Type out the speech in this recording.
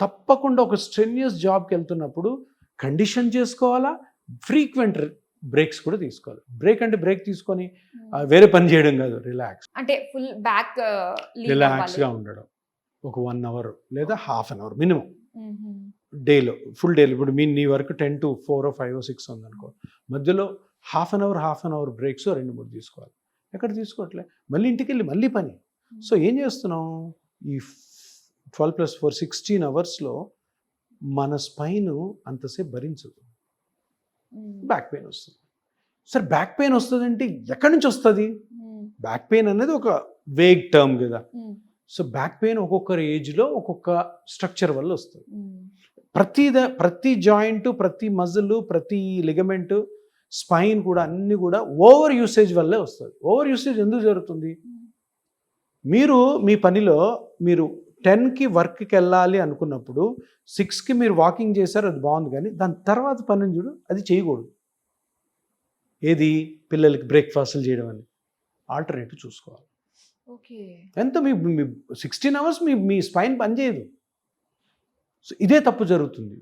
తప్పకుండా ఒక స్ట్రెన్యూస్ జాబ్కి వెళ్తున్నప్పుడు కండిషన్ చేసుకోవాలా, ఫ్రీక్వెంట్ బ్రేక్స్ కూడా తీసుకోవాలి. బ్రేక్ అంటే బ్రేక్ తీసుకొని వేరే పని చేయడం కాదు, రిలాక్స్, అంటే ఫుల్ బ్యాక్ రిలాక్స్గా ఉండడం. ఒక 1 అవర్ లేదా హాఫ్ అన్ అవర్ మినిమం డేలో, ఫుల్ డేలో. ఇప్పుడు నీ వర్క్ 10 to 4 or 5 or 6 ఉందనుకో, మధ్యలో హాఫ్ అన్ అవర్ బ్రేక్స్ 2-3 తీసుకోవాలి. ఎక్కడ తీసుకోవట్లే, మళ్ళీ ఇంటికి వెళ్ళి మళ్ళీ పని. సో ఏం చేస్తున్నాం, ఈ 12+4 16 అవర్స్లో మన స్పైన్ అంతసేపు భరించదు, బ్యాక్ పెయిన్ వస్తుంది. సరే బ్యాక్ పెయిన్ వస్తుందంటే ఎక్కడి నుంచి వస్తుంది? బ్యాక్ పెయిన్ అనేది ఒక వేగ్ టర్మ్ కదా. సో బ్యాక్ పెయిన్ ఒక్కొక్కరి ఏజ్లో ఒక్కొక్క స్ట్రక్చర్ వల్ల వస్తుంది. ప్రతి జాయింట్, ప్రతి మజిల్, ప్రతి లిగమెంట్, స్పైన్ కూడా అన్నీ కూడా ఓవర్ యూసేజ్ వల్లే వస్తుంది. ఓవర్ యూసేజ్ ఎందుకు జరుగుతుంది? మీరు మీ పనిలో మీరు 10కి వర్క్కి వెళ్ళాలి అనుకున్నప్పుడు 6కి మీరు వాకింగ్ చేశారు, అది బాగుంది, కానీ దాని తర్వాత పని చూడు, అది చేయకూడదు. ఏది? పిల్లలకి బ్రేక్ఫాస్ట్లు చేయడం అని ఆల్టర్నేటివ్ చూసుకోవాలి. ఎంత మీ 16 అవర్స్ మీ స్పైన్ పనిచేయదు. సో ఇదే తప్పు జరుగుతుంది.